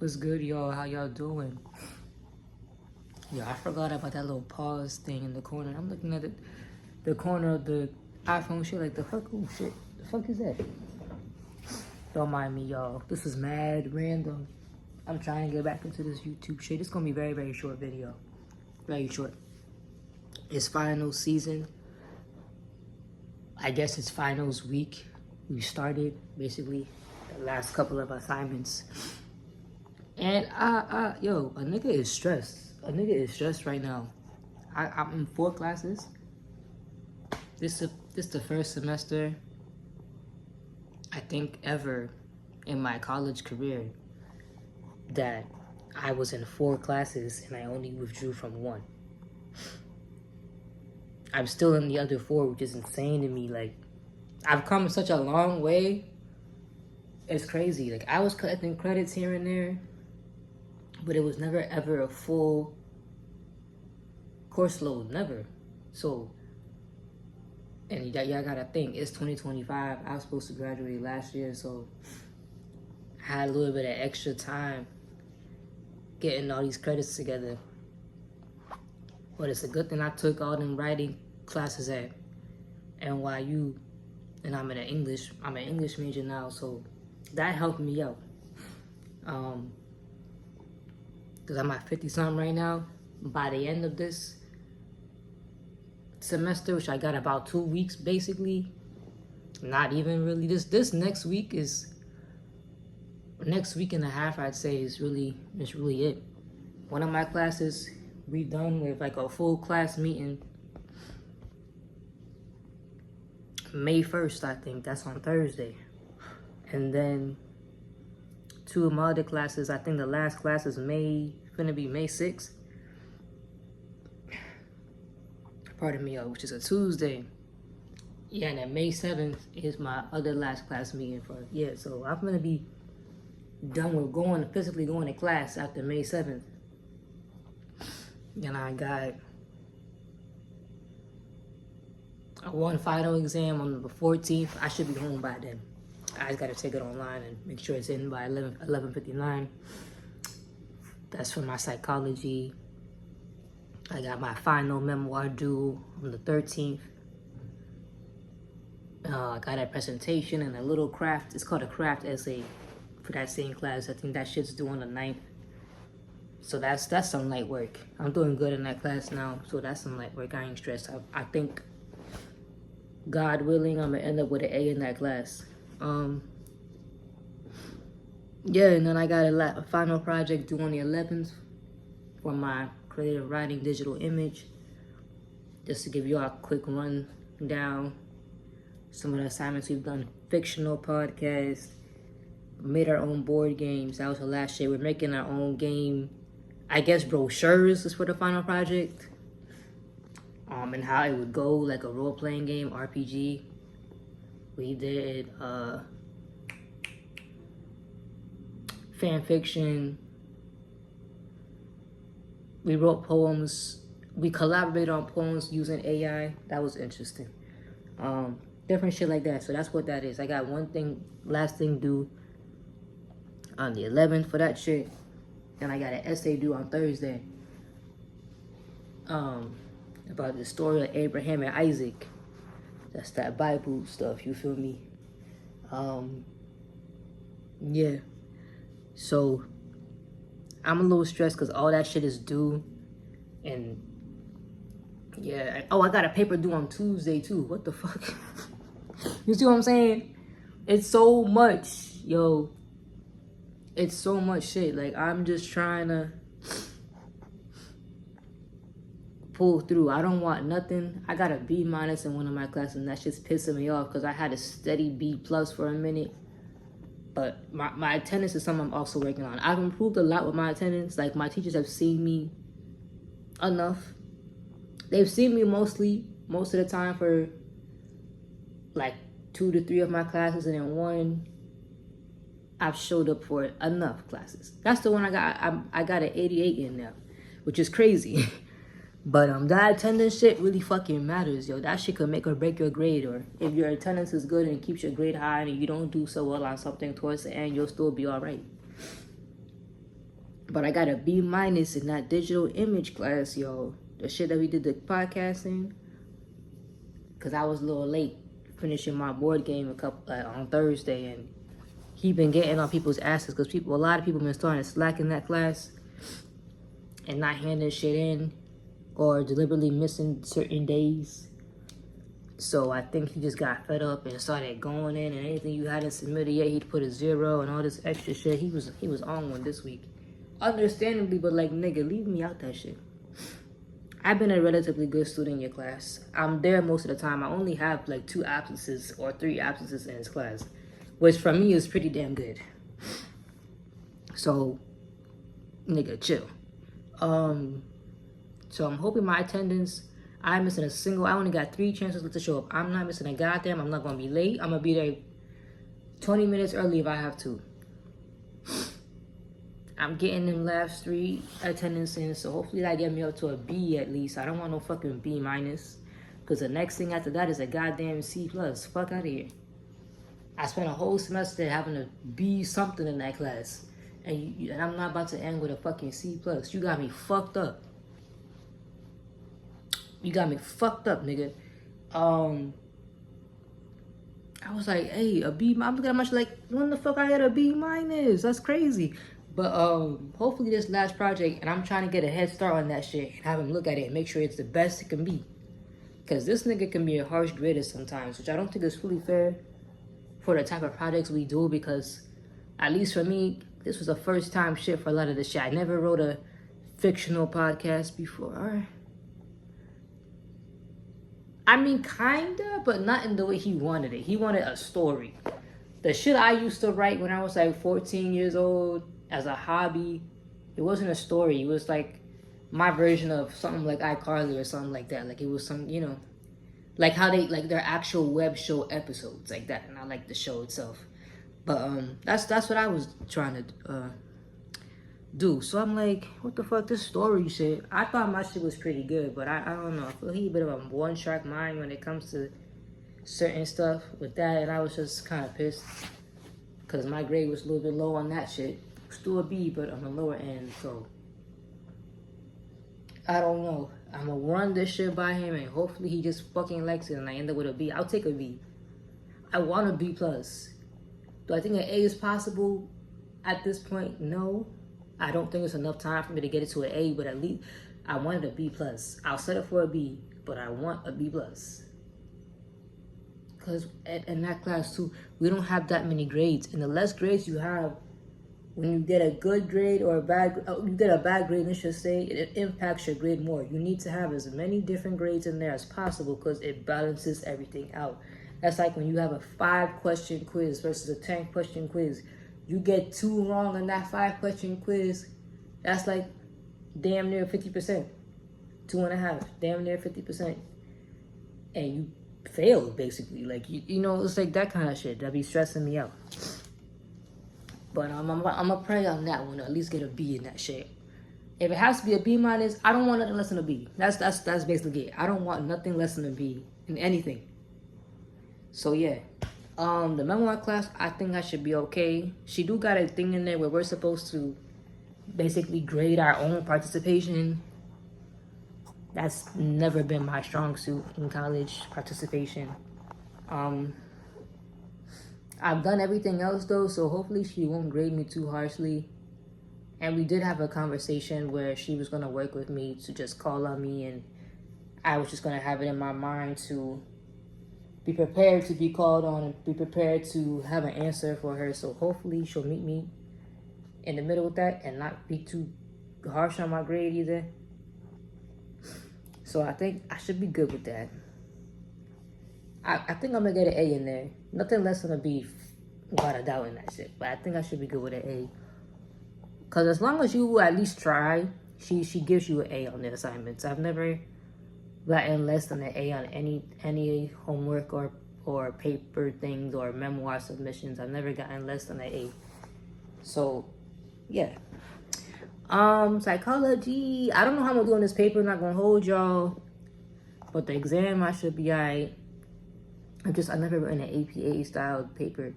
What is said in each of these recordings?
What's good, y'all? How y'all doing? Yeah, I forgot about that little pause thing in the corner. I'm looking at the corner of the iPhone shit like the fuck. Oh shit, the fuck is that? Don't mind me, y'all. This is mad random. I'm trying to get back into this YouTube shit. It's gonna be very, very short video. Very short. It's finals season. I guess it's finals week. We started basically the last couple of assignments. And yo, a nigga is stressed. A nigga is stressed right now. I'm in 4 classes. This the first semester, I think, ever in my college career that I was in 4 classes and I only withdrew from 1. I'm still in the other 4, which is insane to me. Like, I've come such a long way. It's crazy. Like, I was collecting credits here and there, but it was never ever a full course load, never. So, and y'all gotta think, it's 2025. I was supposed to graduate last year, so I had a little bit of extra time getting all these credits together. But it's a good thing I took all them writing classes at NYU, and I'm an English major now, so that helped me out. Cause I'm at 50 something right now. By the end of this semester, which I got about 2 weeks basically, not even really. This next week and a half, I'd say, is really it. One of my classes, we done with like a full class meeting May 1st, I think. That's on Thursday. And then 2 of my other classes, I think the last class is gonna be May 6th. Pardon me, which is a Tuesday. Yeah, and then May 7th is my other last class meeting for, so I'm gonna be done with physically going to class after May 7th. And I got one final exam on the 14th. I should be home by then. I just gotta take it online and make sure it's in by 11:59. That's for my psychology. I got my final memoir due on the 13th. I got a presentation and a little craft. It's called a craft essay for that same class. I think that shit's due on the 9th. So that's some light work. I'm doing good in that class now, so that's some light work. I ain't stressed. I think, God willing, I'm gonna end up with an A in that class. And then I got a final project due on the 11th for my creative writing digital image. Just to give you all a quick rundown, some of the assignments we've done: fictional podcast, made our own board games. That was the last year. We're making our own game. I guess brochures is for the final project. And how it would go, like a role-playing game, RPG. We did fan fiction. We wrote poems. We collaborated on poems using AI. That was interesting. Different shit like that. So that's what that is. I got last thing due on the 11th for that shit. Then I got an essay due on Thursday. About the story of Abraham and Isaac. That's that Bible stuff, you feel me? Yeah. So I'm a little stressed because all that shit is due. And yeah. Oh, I got a paper due on Tuesday too. What the fuck? You see what I'm saying? It's so much, yo. It's so much shit. Like, I'm just trying to pull through. I don't want nothing. I got a B- in one of my classes, and that's just pissing me off because I had a steady B+ for a minute. But my attendance is something I'm also working on. I've improved a lot with my attendance. Like, my teachers have seen me enough. They've seen me most of the time for like 2 to 3 of my classes, and then 1 I've showed up for enough classes. That's the one I got. I got an 88 in there, which is crazy. But that attendance shit really fucking matters, yo. That shit could make or break your grade. Or if your attendance is good and keeps your grade high and you don't do so well on something towards the end, you'll still be all right. But I got a B minus in that digital image class, yo. The shit that we did the podcasting. Cause I was a little late finishing my board game on Thursday, and he been getting on people's asses because a lot of people been starting to slack in that class and not handing shit in or deliberately missing certain days. So I think he just got fed up and started going in, and anything you hadn't submitted yet, he'd put a 0 and all this extra shit. He was on one this week. Understandably, but like, nigga, leave me out that shit. I've been a relatively good student in your class. I'm there most of the time. I only have like 2 absences or 3 absences in his class, which for me is pretty damn good. So, nigga, chill. So I'm hoping my attendance, I'm missing a single, I only got 3 chances to show up. I'm not missing a goddamn, I'm not gonna be late. I'm gonna be there 20 minutes early if I have to. I'm getting them last 3 attendance in, so hopefully that get me up to a B at least. I don't want no fucking B minus, because the next thing after that is a goddamn C plus. Fuck out of here. I spent a whole semester having to be something in that class, and I'm not about to end with a fucking C plus. You got me fucked up. You got me fucked up, nigga. I was like, hey, a B. I'm looking at much like, when the fuck I had a B minus? That's crazy. But hopefully this last project, and I'm trying to get a head start on that shit and have him look at it and make sure it's the best it can be. Because this nigga can be a harsh grader sometimes, which I don't think is fully fair for the type of projects we do, because at least for me, this was a first time shit for a lot of this shit. I never wrote a fictional podcast before. I mean, kinda, but not in the way he wanted it. He wanted a story. The shit I used to write when I was like 14 years old as a hobby, it wasn't a story. It was like my version of something like iCarly or something like that. Like it was some, like how they, like their actual web show episodes like that. And I like the show itself. But that's what I was trying to do. So I'm like, what the fuck, this story shit? I thought my shit was pretty good, but I don't know. I feel he a bit of a one-track mind when it comes to certain stuff with that, and I was just kind of pissed because my grade was a little bit low on that shit. Still a B, but on the lower end, so I don't know. I'm gonna run this shit by him, and hopefully he just fucking likes it, and I end up with a B. I'll take a B. I want a B plus. Do I think an A is possible at this point? No. I don't think it's enough time for me to get it to an A, but at least I wanted a B plus. I'll settle for a B, but I want a B plus. Because in that class too, we don't have that many grades. And the less grades you have, when you get a good grade or you get a bad grade, let's just say, it impacts your grade more. You need to have as many different grades in there as possible because it balances everything out. That's like when you have a 5-question quiz versus a 10-question quiz. You get 2 wrong on that 5-question quiz, that's like damn near 50%. 2.5, damn near 50%. And you failed, basically. Like, it's like that kind of shit that be stressing me out. But I'm gonna pray on that one to at least get a B in that shit. If it has to be a B minus, I don't want nothing less than a B. That's basically it. I don't want nothing less than a B in anything. So yeah. The memoir class, I think I should be okay. She do got a thing in there where we're supposed to basically grade our own participation. That's never been my strong suit in college, participation. I've done everything else though, so hopefully she won't grade me too harshly. And we did have a conversation where she was gonna work with me to just call on me, and I was just gonna have it in my mind to be prepared to be called on and be prepared to have an answer for her. So hopefully she'll meet me in the middle with that and not be too harsh on my grade either. So I think I should be good with that. I think I'm gonna get an A in there. Nothing less than a B without a doubt in that shit. But I think I should be good with an A. Cause as long as you at least try, she gives you an A on the assignments. I've never gotten less than an A on any homework or paper things or memoir submissions. I've never gotten less than an A. So yeah. Psychology. I don't know how I'm gonna do on this paper. I'm not gonna hold y'all. But the exam, I should be alright. I've never written an APA style paper.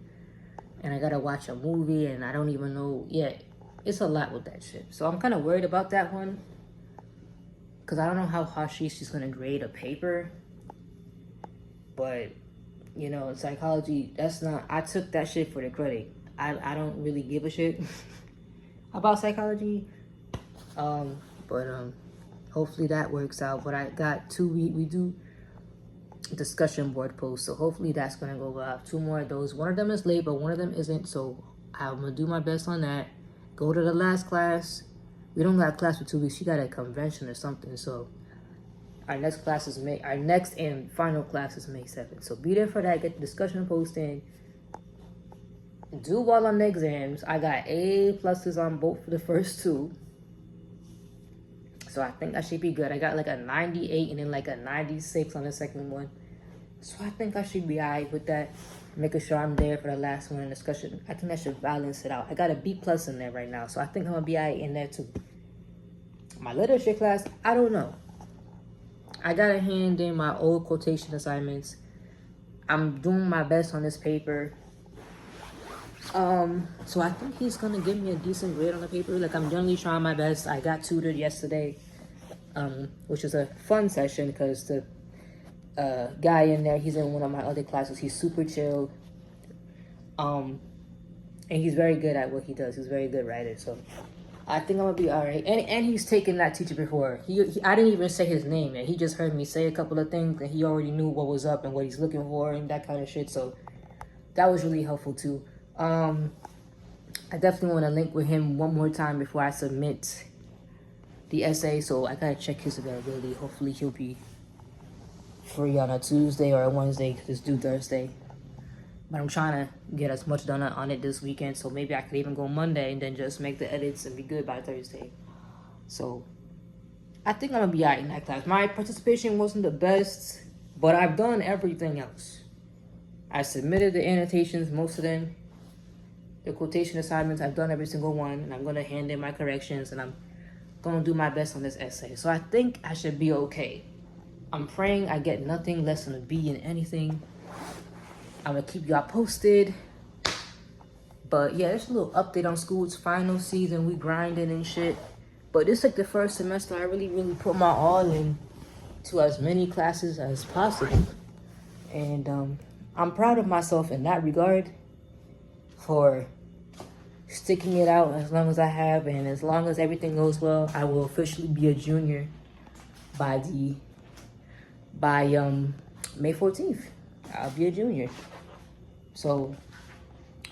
And I gotta watch a movie, and I don't even know yet it's a lot with that shit. So I'm kind of worried about that one. Because I don't know how harshly she's going to grade a paper. But, you know, in psychology, that's not... I took that shit for the credit. I don't really give a shit about psychology. Hopefully that works out. But I got 2 we do discussion board posts. So hopefully that's going to go well. I have 2 more of those. One of them is late, but one of them isn't. So I'm going to do my best on that. Go to the last class. We don't got class for 2 weeks. She got a convention or something. So our next class is our next and final class is May 7th. So be there for that. Get the discussion posting. Do well on the exams. I got A+ on both for the first 2. So I think I should be good. I got like a 98 and then like a 96 on the second one. So I think I should be alright with that. Making sure I'm there for the last one in discussion. I think that should balance it out. I got a B+ in there right now. So I think I'm going to be alright in there too. My literature class, I don't know. I got to hand in my old quotation assignments. I'm doing my best on this paper. So I think he's going to give me a decent grade on the paper. Like, I'm generally trying my best. I got tutored yesterday, which was a fun session because the guy in there, he's in one of my other classes. He's super chill. And he's very good at what he does. He's a very good writer. So I think I'm gonna be all right. And he's taken that teacher before. I didn't even say his name yet. He just heard me say a couple of things and he already knew what was up and what he's looking for and that kind of shit. So that was really helpful too. I definitely want to link with him one more time before I submit the essay. So I gotta check his availability. Hopefully he'll be free on a Tuesday or a Wednesday because it's due Thursday. But I'm trying to get as much done on it this weekend, so maybe I could even go Monday and then just make the edits and be good by Thursday. So I think I'm gonna be alright in that class. My participation wasn't the best, but I've done everything else. I submitted the annotations, most of them. The quotation assignments, I've done every single one, and I'm gonna hand in my corrections, and I'm gonna do my best on this essay. So I think I should be okay. I'm praying I get nothing less than a B in anything. I'm gonna keep y'all posted. But yeah, there's a little update on school. It's final season. We grinding and shit. But this is like the first semester I really put my all in to as many classes as possible. And I'm proud of myself in that regard for sticking it out as long as I have. And as long as everything goes well, I will officially be a junior by May 14th. I'll be a junior. So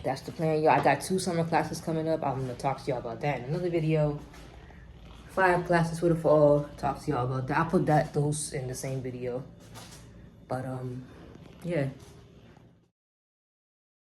that's the plan, y'all. I got 2 summer classes coming up. I'm gonna talk to y'all about that in another video. 5 classes for the fall. Talk to y'all about that. I'll put those in the same video. But yeah.